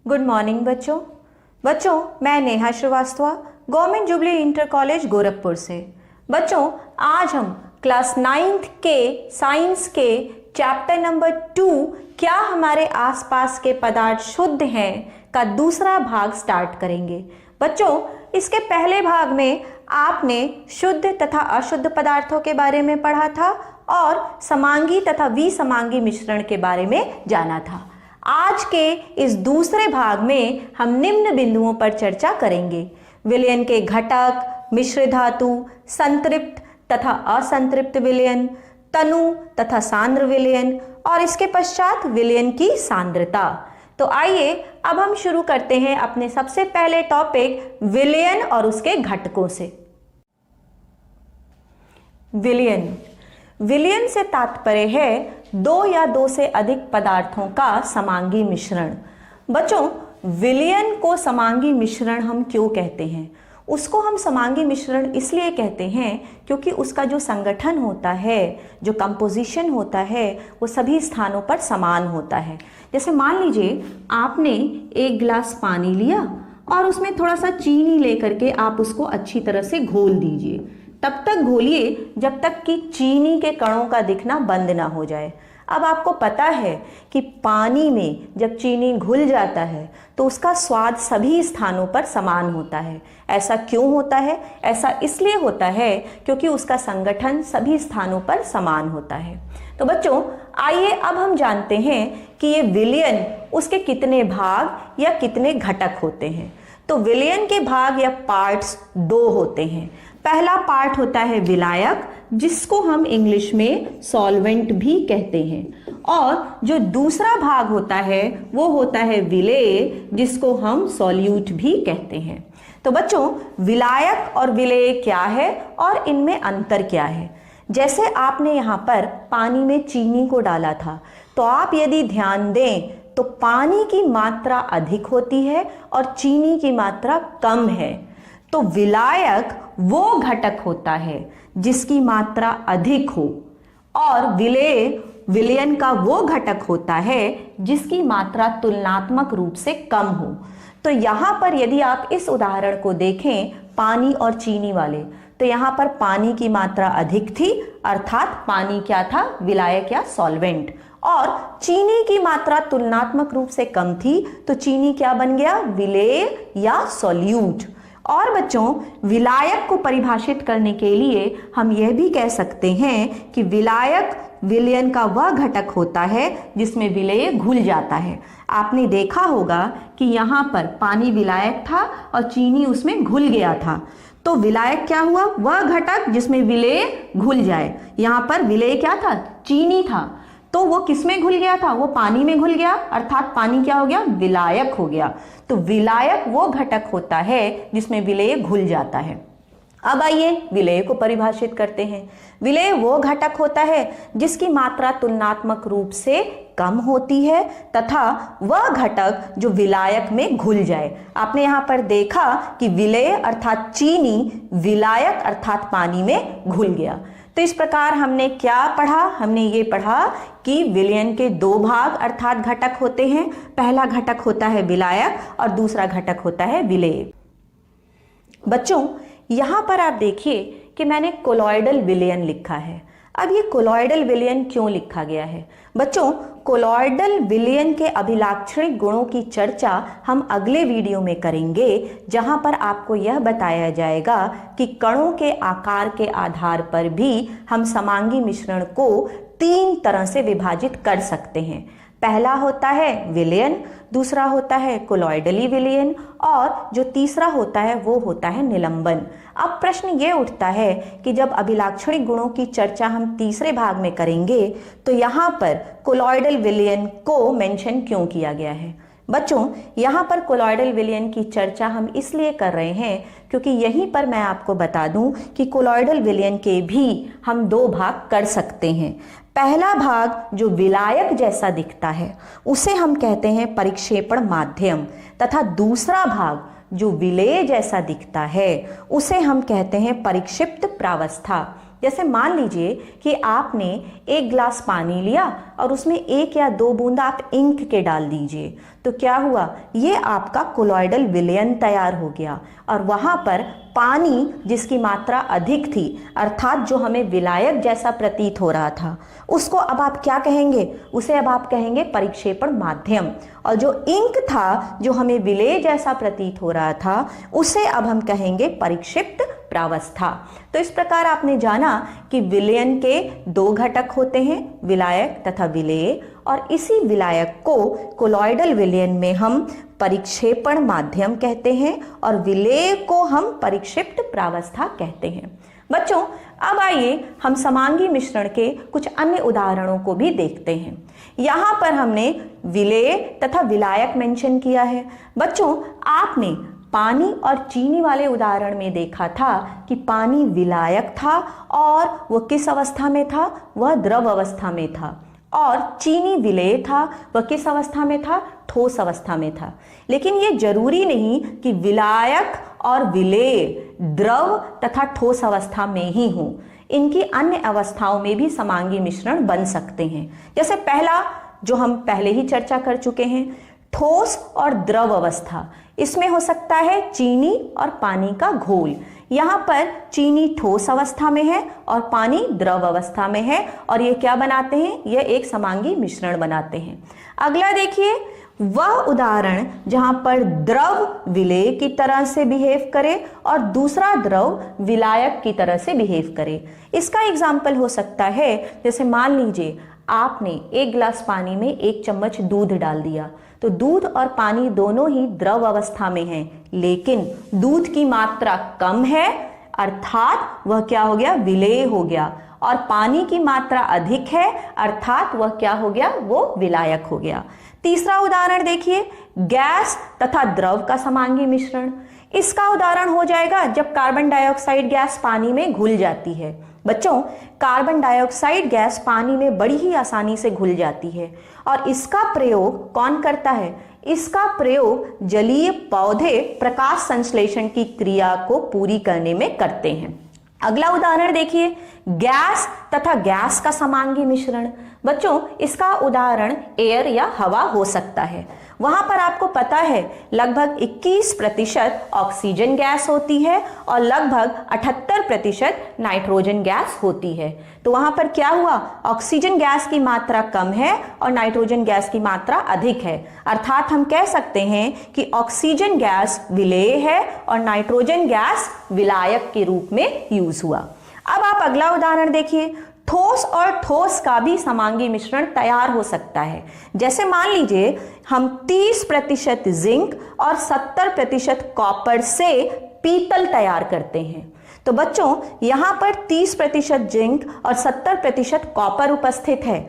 Good morning बच्चों मैं Neha Shrivastava Government Jubilee Inter College Gorakhpur से। बच्चों आज हम क्लास 9th के साइंस के चैप्टर नंबर 2 क्या हमारे आसपास के पदार्थ शुद्ध हैं का दूसरा भाग स्टार्ट करेंगे। बच्चों इसके पहले भाग में आपने शुद्ध तथा अशुद्ध पदार्थों के बारे में पढ़ा था और समांगी तथा विसमांगी मिश्रण के बारे में जाना था। आज के इस दूसरे भाग में हम निम्न बिंदुओं पर चर्चा करेंगे: विलयन के घटक, मिश्र धातु, संतृप्त तथा असंतृप्त विलयन, तनु तथा सांद्र विलयन और इसके पश्चात विलयन की सांद्रता। तो आइए अब हम शुरू करते हैं अपने सबसे पहले टॉपिक विलयन और उसके घटकों से। विलयन से तात्पर्य है दो या दो से अधिक पदार्थों का समांगी मिश्रण। बच्चों विलयन को समांगी मिश्रण हम क्यों कहते हैं? उसको हम समांगी मिश्रण इसलिए कहते हैं क्योंकि उसका जो संगठन होता है, जो कंपोजिशन होता है, वो सभी स्थानों पर समान होता है। जैसे मान लीजिए आपने एक गिलास पानी लिया और उसमें थोड़ा सा चीनी लेकर के आप उसको अच्छी तरह से घोल दीजिए। तब तक घोलिए जब तक कि चीनी के कणों का दिखना बंद ना हो जाए। अब आपको पता है कि पानी में जब चीनी घुल जाता है तो उसका स्वाद सभी स्थानों पर समान होता है। ऐसा क्यों होता है? ऐसा इसलिए होता है क्योंकि उसका संगठन सभी स्थानों पर समान होता है। तो बच्चों आइए अब हम जानते हैं कि ये विलयन उसके कितने भाग या कितने घटक होते हैं। तो विलयन के भाग या पार्ट्स दो होते हैं। पहला पार्ट होता है विलायक, जिसको हम इंग्लिश में सॉल्वेंट भी कहते हैं, और जो दूसरा भाग होता है वो होता है विलेय, जिसको हम सॉल्यूट भी कहते हैं। तो बच्चों विलायक और विलेय क्या है और इनमें अंतर क्या है? जैसे आपने यहाँ पर पानी में चीनी को डाला था, तो आप यदि ध्यान दें तो पानी की मात्रा अधिक होती है और चीनी की मात्रा कम है। तो विलायक वो घटक होता है जिसकी मात्रा अधिक हो और विलयन का वो घटक होता है जिसकी मात्रा तुलनात्मक रूप से कम हो। तो यहाँ पर यदि आप इस उदाहरण को देखें पानी और चीनी वाले, तो यहाँ पर पानी की मात्रा अधिक थी, अर्थात पानी क्या था? विलायक या सॉल्वेंट। और चीनी की मात्रा तुलनात्मक रूप से कम थी, तो चीनी क्या बन गया? विलेय या सॉल्यूट। और बच्चों विलायक को परिभाषित करने के लिए हम यह भी कह सकते हैं कि विलायक विलयन का वह घटक होता है जिसमें विलेय घुल जाता है। आपने देखा होगा कि यहाँ पर पानी विलायक था और चीनी उसमें घुल गया था। तो विलायक क्या हुआ? वह घटक जिसमें विलेय घुल जाए। यहाँ पर विलेय क्या था? चीनी था। तो वो किसमें घुल गया था? वो पानी में घुल गया, अर्थात पानी क्या हो गया? विलायक हो गया। तो विलायक वो घटक होता है जिसमें विलेय घुल जाता है। अब आइए विलेय को परिभाषित करते हैं। विलेय वो घटक होता है जिसकी मात्रा तुलनात्मक रूप से कम होती है तथा वह घटक जो विलायक में घुल जाए। आपने यहाँ पर देखा कि विलेय अर्थात चीनी विलायक अर्थात पानी में घुल गया। तो इस प्रकार हमने क्या पढ़ा? हमने ये पढ़ा कि विलयन के दो भाग अर्थात घटक होते हैं। पहला घटक होता है विलायक और दूसरा घटक होता है विलेय। बच्चों यहाँ पर आप देखिए कि मैंने कोलॉइडल विलयन लिखा है। अब ये कोलॉइडल विलयन क्यों लिखा गया है? बच्चों कोलॉइडल विलयन के अभिलाक्षणिक गुणों की चर्चा हम अगले वीडियो में करेंगे, जहां पर आपको यह बताया जाएगा कि कणों के आकार के आधार पर भी हम समांगी मिश्रण को 3 तरह से विभाजित कर सकते हैं। पहला होता है विलयन, दूसरा होता है कोलॉइडली विलयन और जो तीसरा होता है वो होता है निलंबन। अब प्रश्न ये उठता है कि जब अभिलाक्षणिक गुणों की चर्चा हम तीसरे भाग में करेंगे तो यहाँ पर कोलॉइडल विलयन को मेंशन क्यों किया गया है? बच्चों यहाँ पर कोलॉइडल विलयन की चर्चा हम इसलिए कर रहे हैं क्योंकि यहीं पर मैं आपको बता दूं कि कोलॉइडल विलयन के भी हम 2 भाग कर सकते हैं। पहला भाग जो विलायक जैसा दिखता है उसे हम कहते हैं परिक्षेपण माध्यम तथा दूसरा भाग जो विलेय जैसा दिखता है उसे हम कहते हैं परिक्षिप्त प्रावस्था। जैसे मान लीजिए कि आपने एक गिलास पानी लिया और उसमें 1 या 2 बूंद आप इंक के डाल दीजिए, तो क्या हुआ, ये आपका कोलॉइडल विलयन तैयार हो गया और वहां पर पानी जिसकी मात्रा अधिक थी, अर्थात जो हमें विलायक जैसा प्रतीत हो रहा था, उसको अब आप क्या कहेंगे, उसे अब आप कहेंगे परिक्षेपण माध्यम। और जो इंक था, जो हमें विलेय जैसा प्रतीत हो रहा था, उसे अब हम कहेंगे परिक्षिप्त प्रावस्था। तो इस प्रकार आपने जाना कि विलयन के 2 घटक होते हैं, विलायक तथा विलेय, और इसी विलायक को कोलॉइडल विलयन में हम परिक्षेपण माध्यम कहते हैं और विलेय को हम परिक्षिप्त प्रावस्था कहते हैं। बच्चों, अब आइए हम समांगी मिश्रण के कुछ अन्य उदाहरणों को भी देखते हैं। यहाँ पर हमने विलेय तथा विलायक मेंशन किया है। बच्चों, आपने पानी और चीनी वाले उदाहरण में देखा था कि पानी विलायक था और वह किस अवस्था में था, वह द्रव अवस्था में था, और चीनी विलेय था, वह किस अवस्था में था, ठोस अवस्था में था। लेकिन यह जरूरी नहीं कि विलायक और विलेय द्रव तथा ठोस अवस्था में ही हो, इनकी अन्य अवस्थाओं में भी समांगी मिश्रण बन सकते हैं। जैसे पहला जो हम पहले ही चर्चा कर चुके हैं, ठोस और द्रव अवस्था, इसमें हो सकता है चीनी और पानी का घोल। यहाँ पर चीनी ठोस अवस्था में है और पानी द्रव अवस्था में है, और ये क्या बनाते हैं, यह एक समांगी मिश्रण बनाते हैं। अगला देखिए, वह उदाहरण जहां पर द्रव विलेय की तरह से बिहेव करे और दूसरा द्रव विलायक की तरह से बिहेव करे। इसका एग्जाम्पल हो सकता है, जैसे मान लीजिए आपने 1 गिलास पानी में 1 चम्मच दूध डाल दिया, तो दूध और पानी दोनों ही द्रव अवस्था में हैं, लेकिन दूध की मात्रा कम है, अर्थात वह क्या हो गया, विलेय हो गया, और पानी की मात्रा अधिक है, अर्थात वह क्या हो गया, वो विलायक हो गया। तीसरा उदाहरण देखिए, गैस तथा द्रव का समांगी मिश्रण। इसका उदाहरण हो जाएगा जब कार्बन डाइऑक्साइड गैस पानी में घुल जाती है। बच्चों, कार्बन डाइऑक्साइड गैस पानी में बड़ी ही आसानी से घुल जाती है, और इसका प्रयोग कौन करता है, इसका प्रयोग जलीय पौधे प्रकाश संश्लेषण की क्रिया को पूरी करने में करते हैं। अगला उदाहरण देखिए, गैस तथा गैस का समांगी मिश्रण। बच्चों, इसका उदाहरण एयर या हवा हो सकता है। वहां पर आपको पता है लगभग 21% ऑक्सीजन गैस होती है और लगभग 78% नाइट्रोजन गैस होती है। तो वहां पर क्या हुआ, ऑक्सीजन गैस की मात्रा कम है और नाइट्रोजन गैस की मात्रा अधिक है, अर्थात हम कह सकते हैं कि ऑक्सीजन गैस विलेय है और नाइट्रोजन गैस विलायक के रूप में यूज हुआ। अब आप अगला उदाहरण देखिए, ठोस और ठोस का भी समांगी मिश्रण तैयार हो सकता है। जैसे मान लीजिए हम 30% जिंक और 70% कॉपर से पीतल तैयार करते हैं। तो बच्चों, यहां पर 30% जिंक और 70% कॉपर उपस्थित है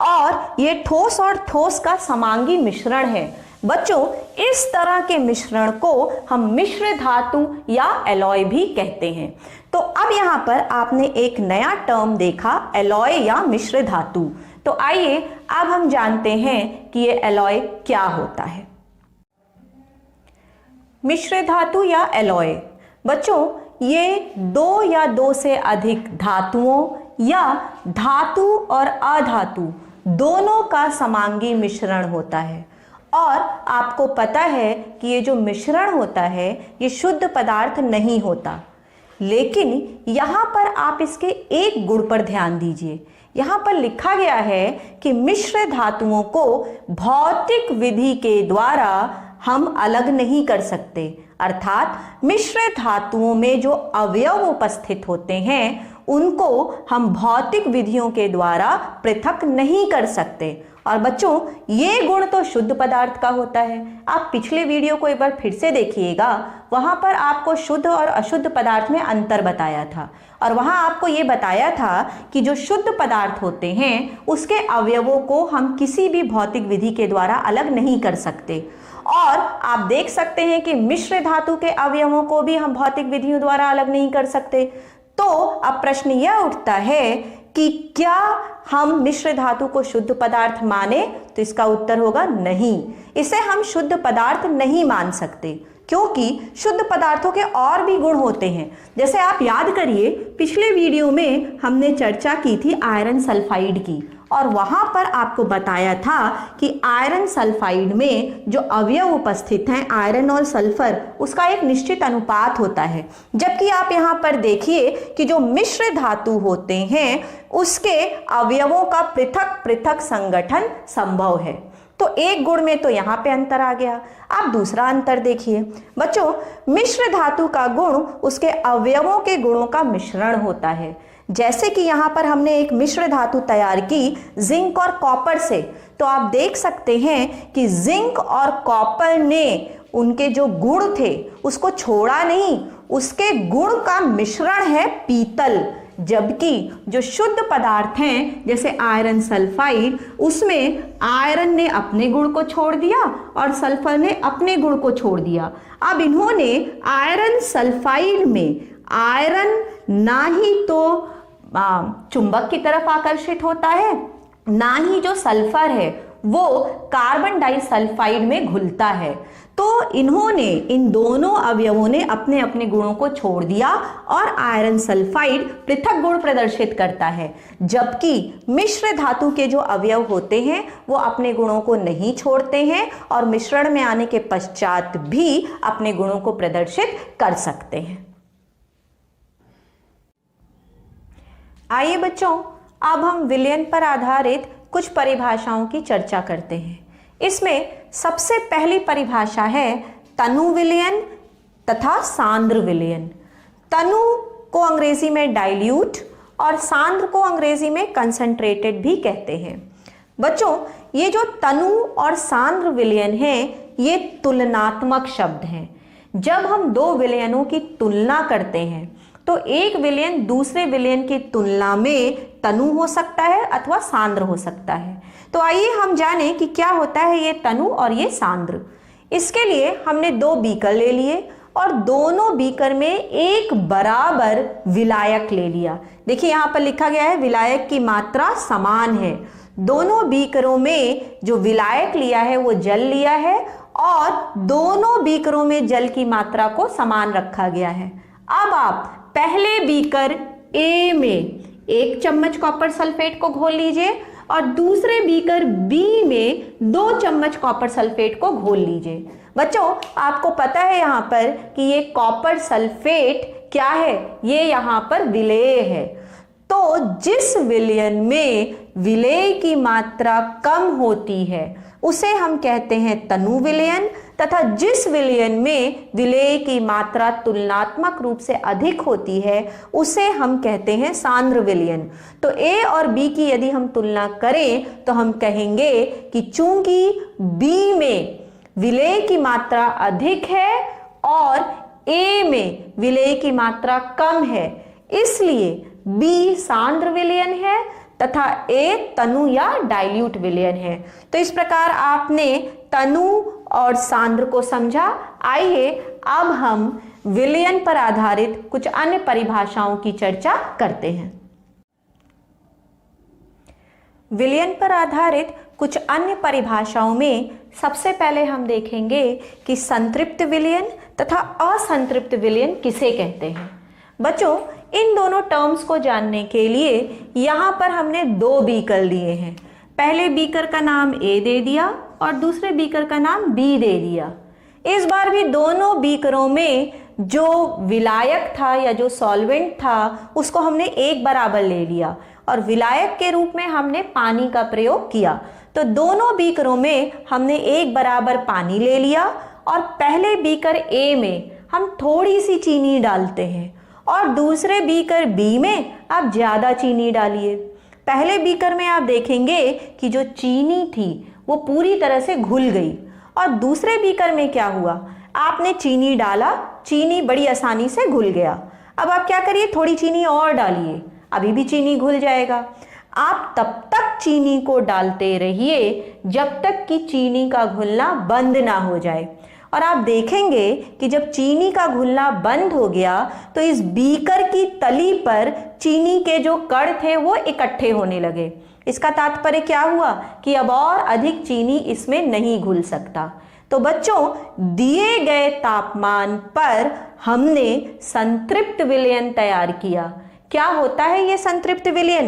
और ये ठोस और ठोस का समांगी मिश्रण है। बच्चों, इस तरह के मिश्रण को हम मिश्र धातु या एलॉय भी कहते हैं। तो अब यहां पर आपने एक नया टर्म देखा, एलॉय या मिश्र धातु। तो आइए अब हम जानते हैं कि ये एलॉय क्या होता है। मिश्र धातु या एलॉय, बच्चों, ये 2 या 2 से अधिक धातुओं या धातु और अधातु दोनों का समांगी मिश्रण होता है। और आपको पता है कि ये जो मिश्रण होता है ये शुद्ध पदार्थ नहीं होता, लेकिन यहाँ पर आप इसके एक गुण पर ध्यान दीजिए। यहाँ पर लिखा गया है कि मिश्र धातुओं को भौतिक विधि के द्वारा हम अलग नहीं कर सकते, अर्थात मिश्र धातुओं में जो अवयव उपस्थित होते हैं उनको हम भौतिक विधियों के द्वारा पृथक नहीं कर सकते। और बच्चों, ये गुण तो शुद्ध पदार्थ का होता है। आप पिछले वीडियो को एक बार फिर से देखिएगा, वहां पर आपको शुद्ध और अशुद्ध पदार्थ में अंतर बताया था, और वहां आपको ये बताया था कि जो शुद्ध पदार्थ होते हैं उसके अवयवों को हम किसी भी भौतिक विधि के द्वारा अलग नहीं कर सकते। और आप देख सकते हैं कि मिश्र धातु के अवयवों को भी हम भौतिक विधियों द्वारा अलग नहीं कर सकते। तो अब प्रश्न यह उठता है कि क्या हम मिश्र धातु को शुद्ध पदार्थ माने, तो इसका उत्तर होगा नहीं, इसे हम शुद्ध पदार्थ नहीं मान सकते। क्योंकि शुद्ध पदार्थों के और भी गुण होते हैं। जैसे आप याद करिए, पिछले वीडियो में हमने चर्चा की थी आयरन सल्फाइड की, और वहां पर आपको बताया था कि आयरन सल्फाइड में जो अवयव उपस्थित हैं आयरन और सल्फर, उसका एक निश्चित अनुपात होता है। जबकि आप यहाँ पर देखिए कि जो मिश्र धातु होते हैं उसके अवयवों का पृथक पृथक संगठन संभव है। तो एक गुण में तो यहाँ पे अंतर आ गया। आप दूसरा अंतर देखिए बच्चों, मिश्र धातु का गुण उसके अवयवों के गुणों का मिश्रण होता है। जैसे कि यहाँ पर हमने एक मिश्र धातु तैयार की जिंक और कॉपर से, तो आप देख सकते हैं कि जिंक और कॉपर ने उनके जो गुण थे उसको छोड़ा नहीं, उसके गुण का मिश्रण है पीतल। जबकि जो शुद्ध पदार्थ हैं जैसे आयरन सल्फाइड, उसमें आयरन ने अपने गुण को छोड़ दिया और सल्फर ने अपने गुण को छोड़ दिया। अब इन्होंने आयरन सल्फाइड में आयरन ना ही तो चुंबक की तरफ आकर्षित होता है, ना ही जो सल्फर है वो कार्बन डाइसल्फाइड में घुलता है। तो इन्होंने, इन दोनों अवयवों ने अपने अपने गुणों को छोड़ दिया और आयरन सल्फाइड पृथक गुण प्रदर्शित करता है। जबकि मिश्र धातु के जो अवयव होते हैं वो अपने गुणों को नहीं छोड़ते हैं और मिश्रण में आने के पश्चात भी अपने गुणों को प्रदर्शित कर सकते हैं। आइए बच्चों, अब हम विलयन पर आधारित कुछ परिभाषाओं की चर्चा करते हैं। इसमें सबसे पहली परिभाषा है तनु विलयन तथा सांद्र विलयन। तनु को अंग्रेजी में डाइल्यूट और सांद्र को अंग्रेजी में कंसंट्रेटेड भी कहते हैं। बच्चों, ये जो तनु और सांद्र विलयन है ये तुलनात्मक शब्द हैं। जब हम दो विलयनों की तुलना करते हैं तो एक विलयन दूसरे विलयन की तुलना में तनु हो सकता है अथवा सांद्र हो सकता है। तो आइए हम जानें कि क्या होता है ये तनु और ये सांद्र। इसके लिए हमने दो बीकर ले लिए और दोनों बीकर में एक बराबर विलायक ले लिया। देखिए यहाँ पर लिखा गया है विलायक की मात्रा समान है। दोनों बीकरों में जो विलायक लिया है वो जल लिया है और दोनों बीकरों में जल की मात्रा को समान रखा गया है। अब आप पहले बीकर ए में 1 चम्मच कॉपर सल्फेट को घोल लीजिए और दूसरे बीकर बी में 2 चम्मच कॉपर सल्फेट को घोल लीजिए। बच्चों, आपको पता है यहाँ पर कि ये कॉपर सल्फेट क्या है, ये यहाँ पर विलेय है। तो जिस विलयन में विलेय की मात्रा कम होती है उसे हम कहते हैं तनु विलयन, तथा जिस विलयन में विलेय की मात्रा तुलनात्मक रूप से अधिक होती है उसे हम कहते हैं सांद्र विलयन। तो ए और बी की यदि हम तुलना करें तो हम कहेंगे कि चूंकि बी में विलेय की मात्रा अधिक है और ए में विलेय की मात्रा कम है, इसलिए बी सांद्र विलयन है तथा ए तनु या डाइल्यूट विलयन है। तो इस प्रकार आपने तनु और सांद्र को समझा। आइए अब हम विलयन पर आधारित कुछ अन्य परिभाषाओं की चर्चा करते हैं। विलयन पर आधारित कुछ अन्य परिभाषाओं में सबसे पहले हम देखेंगे कि संतृप्त विलयन तथा असंतृप्त विलयन किसे कहते हैं। बच्चों, इन दोनों टर्म्स को जानने के लिए यहाँ पर हमने 2 बीकर लिए हैं। पहले बीकर का नाम ए दे दिया और दूसरे बीकर का नाम बी दे दिया। इस बार भी दोनों बीकरों में जो विलायक था या जो सॉल्वेंट था उसको हमने एक बराबर ले लिया और विलायक के रूप में हमने पानी का प्रयोग किया। तो दोनों बीकरों में हमने एक बराबर पानी ले लिया और पहले बीकर ए में हम थोड़ी सी चीनी डालते हैं और दूसरे बीकर बी में आप ज़्यादा चीनी डालिए। पहले बीकर में आप देखेंगे कि जो चीनी थी वो पूरी तरह से घुल गई और दूसरे बीकर में क्या हुआ, आपने चीनी डाला, चीनी बड़ी आसानी से घुल गया। अब आप क्या करिए, थोड़ी चीनी और डालिए, अभी भी चीनी घुल जाएगा। आप तब तक चीनी को डालते रहिए जब तक कि चीनी का घुलना बंद ना हो जाए। और आप देखेंगे कि जब चीनी का घुलना बंद हो गया तो इस बीकर की तली पर चीनी के जो कण थे वो इकट्ठे होने लगे। इसका तात्पर्य क्या हुआ कि अब और अधिक चीनी इसमें नहीं घुल सकता। तो बच्चों दिए गए तापमान पर हमने संतृप्त विलयन तैयार किया। क्या होता है ये संतृप्त विलयन?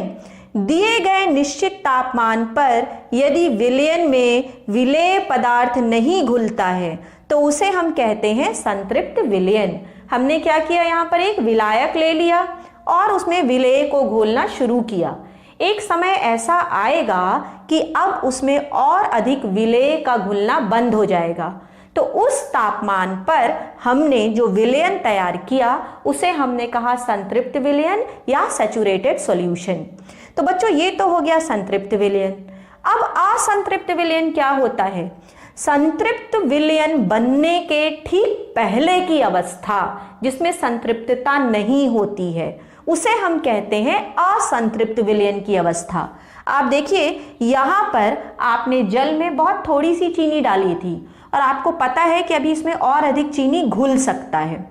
दिए गए निश्चित तापमान पर यदि विलयन में विलेय पदार्थ नहीं घुलता है तो उसे हम कहते हैं संतृप्त विलयन। हमने क्या किया, यहाँ पर एक विलायक ले लिया और उसमें विलेय को घोलना शुरू किया। एक समय ऐसा आएगा कि अब उसमें और अधिक विलेय का घुलना बंद हो जाएगा, तो उस तापमान पर हमने जो विलयन तैयार किया उसे हमने कहा संतृप्त विलयन या सैचुरेटेड सॉल्यूशन। तो बच्चों ये तो हो गया संतृप्त विलयन। अब असंतृप्त विलयन क्या होता है? संतृप्त विलयन बनने के ठीक पहले की अवस्था जिसमें संतृप्तता नहीं होती है उसे हम कहते हैं असंतृप्त विलयन की अवस्था। आप देखिए यहाँ पर आपने जल में बहुत थोड़ी सी चीनी डाली थी और आपको पता है कि अभी इसमें और अधिक चीनी घुल सकता है।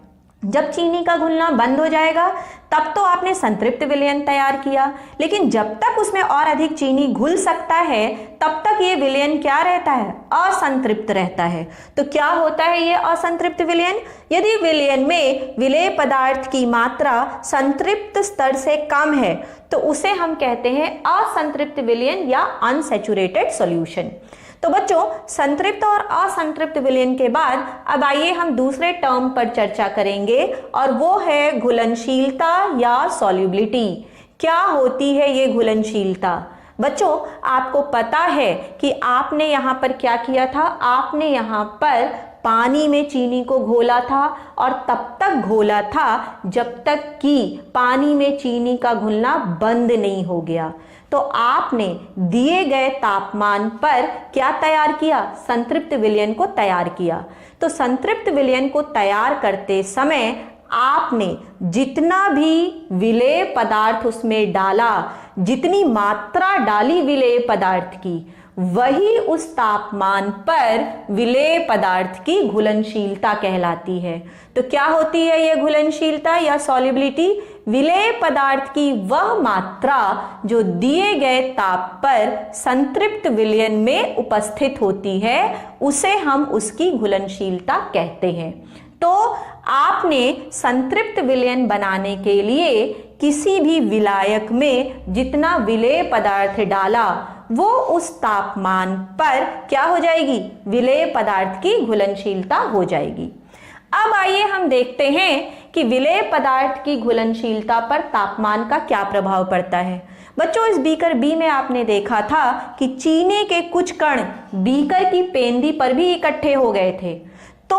जब चीनी का घुलना बंद हो जाएगा तब तो आपने संतृप्त विलयन तैयार किया, लेकिन जब तक उसमें और अधिक चीनी घुल सकता है तब तक ये विलयन क्या रहता है? असंतृप्त रहता है। तो क्या होता है ये असंतृप्त विलयन? यदि विलयन में विलेय पदार्थ की मात्रा संतृप्त स्तर से कम है तो उसे हम कहते हैं असंतृप्त विलयन या अनसैचुरेटेड सॉल्यूशन। तो बच्चों संतृप्त और असंतृप्त विलयन के बाद अब आइए हम दूसरे टर्म पर चर्चा करेंगे और वो है घुलनशीलता या सॉल्युबिलिटी। क्या होती है ये घुलनशीलता? बच्चों आपको पता है कि आपने यहाँ पर क्या किया था, आपने यहाँ पर पानी में चीनी को घोला था और तब तक घोला था जब तक कि पानी में चीनी का घुलना बंद नहीं हो गया। तो आपने दिए गए तापमान पर क्या तैयार किया? संतृप्त विलयन को तैयार किया। तो संतृप्त विलयन को तैयार करते समय आपने जितना भी विलेय पदार्थ उसमें डाला, जितनी मात्रा डाली विलेय पदार्थ की, वही उस तापमान पर विलेय पदार्थ की घुलनशीलता कहलाती है। तो क्या होती है यह घुलनशीलता या सॉल्युबिलिटी? विलेय पदार्थ की वह मात्रा जो दिए गए ताप पर संतृप्त विलयन में उपस्थित होती है उसे हम उसकी घुलनशीलता कहते हैं। तो आपने संतृप्त विलयन बनाने के लिए किसी भी विलायक में जितना विलेय पदार्थ डाला वो उस तापमान पर क्या हो जाएगी? विलेय पदार्थ की घुलनशीलता हो जाएगी। अब आइए हम देखते हैं कि विलेय पदार्थ की घुलनशीलता पर तापमान का क्या प्रभाव पड़ता है। बच्चों इस बीकर बी में आपने देखा था कि चीनी के कुछ कण बीकर की पेंदी पर भी इकट्ठे हो गए थे। तो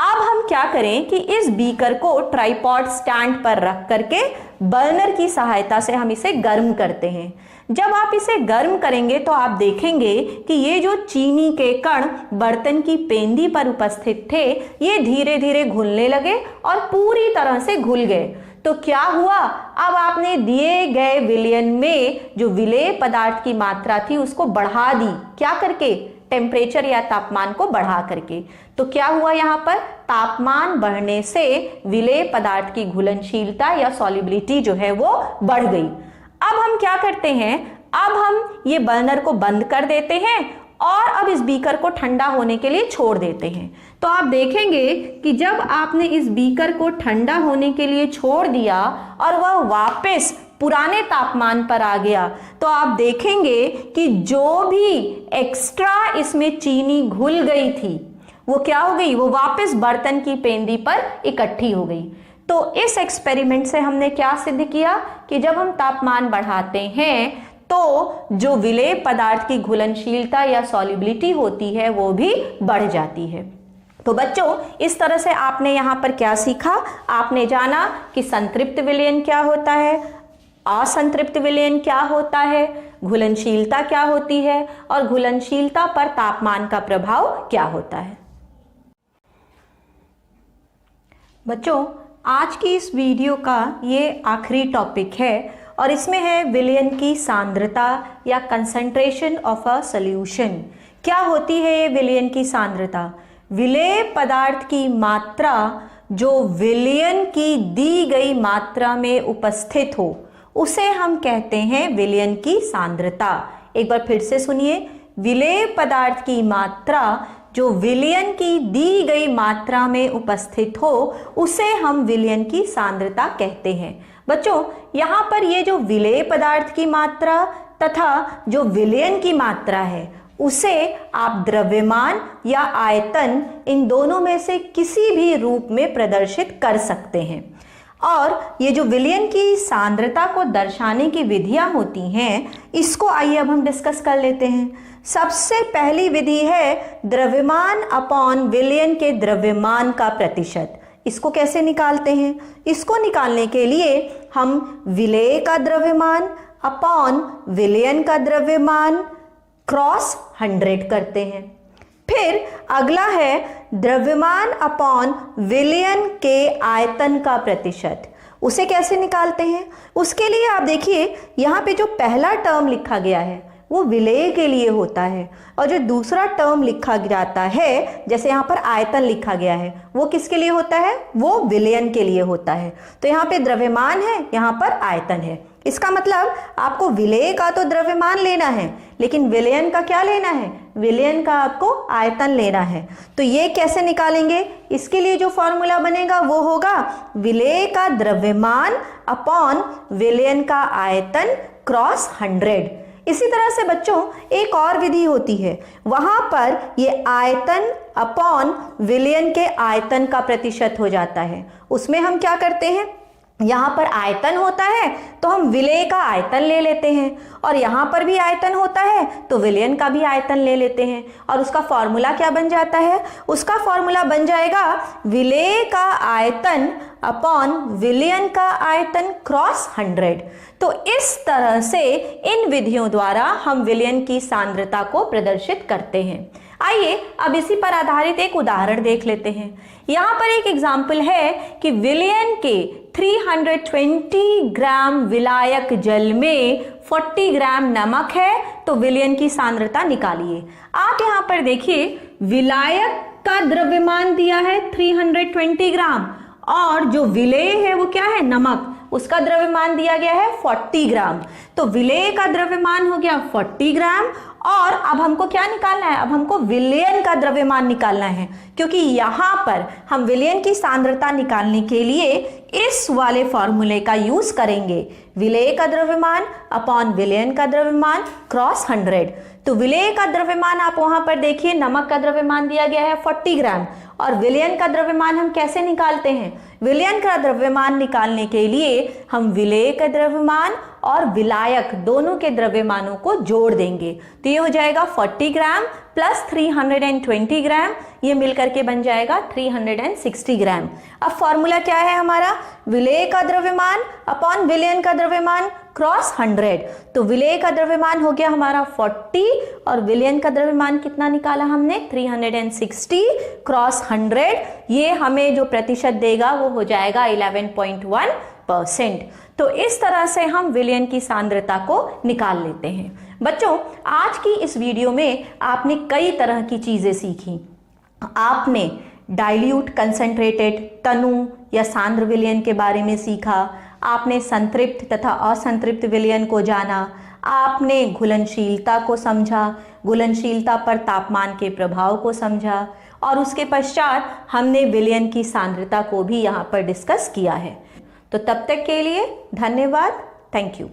अब हम क्या करें कि इस बीकर को ट्राइपॉड स्टैंड पर रख करके बर्नर की सहायता से हम इसे गर्म करते हैं। जब आप इसे गर्म करेंगे तो आप देखेंगे कि ये जो चीनी के कण बर्तन की पेंदी पर उपस्थित थे ये धीरे धीरे घुलने लगे और पूरी तरह से घुल गए। तो क्या हुआ? अब आपने दिए गए विलयन में जो विलेय पदार्थ की मात्रा थी उसको बढ़ा दी। क्या करके? टेम्परेचर या तापमान को बढ़ा करके। तो क्या हुआ यहाँ पर? तापमान बढ़ने से विलेय पदार्थ की घुलनशीलता या सॉल्युबिलिटी जो है वो बढ़ गई। अब हम क्या करते हैं? अब हम ये बर्नर को बंद कर देते हैं और अब इस बीकर को ठंडा होने के लिए छोड़ देते हैं। तो आप देखेंगे कि जब आपने इस बीकर को ठंडा होने के लिए छोड़ दिया और वह वापस पुराने तापमान पर आ गया तो आप देखेंगे कि जो भी एक्स्ट्रा इसमें चीनी घुल गई थी वो क्या हो गई? वो वापस बर्तन की पेंदी पर इकट्ठी हो गई। तो इस एक्सपेरिमेंट से हमने क्या सिद्ध किया कि जब हम तापमान बढ़ाते हैं तो जो विलेय पदार्थ की घुलनशीलता या सॉल्युबिलिटी होती है वो भी बढ़ जाती है। तो बच्चों इस तरह से आपने यहाँ पर क्या सीखा? आपने जाना कि संतृप्त विलयन क्या होता है, असंतृप्त विलयन क्या होता है, घुलनशीलता क्या होती है और घुलनशीलता पर तापमान का प्रभाव क्या होता है। बच्चों आज की इस वीडियो का ये आखिरी टॉपिक है और इसमें है विलयन की सांद्रता या कंसंट्रेशन ऑफ अ सॉल्यूशन। क्या होती है ये विलयन की सांद्रता? विलेय पदार्थ की मात्रा जो विलयन की दी गई मात्रा में उपस्थित हो उसे हम कहते हैं विलयन की सांद्रता। एक बार फिर से सुनिए, विलेय पदार्थ की मात्रा जो विलयन की दी गई मात्रा में उपस्थित हो उसे हम विलयन की सांद्रता कहते हैं। बच्चों, यहाँ पर ये जो विलेय पदार्थ की मात्रा तथा जो विलयन की मात्रा है उसे आप द्रव्यमान या आयतन इन दोनों में से किसी भी रूप में प्रदर्शित कर सकते हैं। और ये जो विलयन की सांद्रता को दर्शाने की विधियां होती हैं, इसको आइए अब हम डिस्कस कर लेते हैं। सबसे पहली विधि है द्रव्यमान अपॉन विलयन के द्रव्यमान का प्रतिशत। इसको कैसे निकालते हैं? इसको निकालने के लिए हम विलेय का द्रव्यमान अपॉन विलयन का द्रव्यमान क्रॉस 100 करते हैं। फिर अगला है द्रव्यमान अपॉन विलयन के आयतन का प्रतिशत। उसे कैसे निकालते हैं? उसके लिए आप देखिए यहाँ पे जो पहला टर्म लिखा गया है वो विलेय के लिए होता है, और जो दूसरा टर्म लिखा जाता है, जैसे यहाँ पर आयतन लिखा गया है, वो किसके लिए होता है? वो विलयन के लिए होता है। तो यहाँ पे द्रव्यमान है, यहाँ पर आयतन है। इसका मतलब आपको विलेय का तो द्रव्यमान लेना है, लेकिन विलयन का क्या लेना है? विलयन का आपको आयतन लेना है। तो ये कैसे निकालेंगे? इसके लिए जो फॉर्मूला बनेगा वो होगा विलेय का द्रव्यमान अपॉन विलयन का आयतन क्रॉस 100। इसी तरह से बच्चों एक और विधि होती है, वहां पर ये आयतन अपॉन विलयन के आयतन का प्रतिशत हो जाता है। उसमें हम क्या करते हैं, यहाँ पर आयतन होता है तो हम विलेय का आयतन ले लेते हैं, और यहाँ पर भी आयतन होता है तो विलयन का भी आयतन ले लेते हैं। और उसका फॉर्मूला क्या बन जाता है? उसका फॉर्मूला बन जाएगा विलेय का आयतन अपॉन विलयन का आयतन क्रॉस 100। तो इस तरह से इन विधियों द्वारा हम विलयन की सांद्रता को प्रदर्शित करते हैं। आइए अब इसी पर आधारित एक उदाहरण देख लेते हैं। यहाँ पर एक एग्जाम्पल है कि विलयन के 320 ग्राम विलायक जल में 40 ग्राम नमक है, तो विलयन की सांद्रता निकालिए। आप यहाँ पर देखिए विलायक का द्रव्यमान दिया है 320 ग्राम, और जो विलेय है वो क्या है? नमक। उसका द्रव्यमान दिया गया है 40 ग्राम। तो विलेय का द्रव्यमान हो गया 40 ग्राम, और अब हमको क्या निकालना है? अब हमको विलयन का द्रव्यमान निकालना है, क्योंकि यहाँ पर हम विलयन की सांद्रता निकालने के लिए इस वाले फॉर्मूले का यूज करेंगे, विलेय का द्रव्यमान अपॉन विलयन का द्रव्यमान क्रॉस 100। तो विलेय का द्रव्यमान आप वहां पर देखिए, नमक का द्रव्यमान दिया गया है 40 ग्राम, और विलयन का द्रव्यमान हम कैसे निकालते हैं? विलयन का द्रव्यमान निकालने के लिए हम विलेय का द्रव्यमान और विलायक दोनों के द्रव्यमानों को जोड़ देंगे। तो ये हो जाएगा 40 ग्राम प्लस 320 ग्राम, ये मिलकर के बन जाएगा 360 ग्राम। अब फॉर्मूला क्या है हमारा? विलेय का द्रव्यमान अपॉन विलयन का द्रव्यमान क्रॉस 100। तो विलेय का द्रव्यमान हो गया हमारा 40, और विलयन का द्रव्यमान कितना निकाला हमने? 360 क्रॉस 100। ये हमें जो प्रतिशत देगा वो हो जाएगा 11.1%। तो इस तरह से हम विलयन की सांद्रता को निकाल लेते हैं। बच्चों, आज की इस वीडियो में आपने कई तरह की चीजें सीखी। आपने डाइल्यूट कंसंट्रेटेड तनु या सांद्र विलयन के बारे में सीखा, आपने संतृप्त तथा असंतृप्त विलयन को जाना, आपने घुलनशीलता को समझा, घुलनशीलता पर तापमान के प्रभाव को समझा, और उसके पश्चात हमने विलयन की सांद्रता को भी यहाँ पर डिस्कस किया है। तो तब तक के लिए धन्यवाद। Thank you.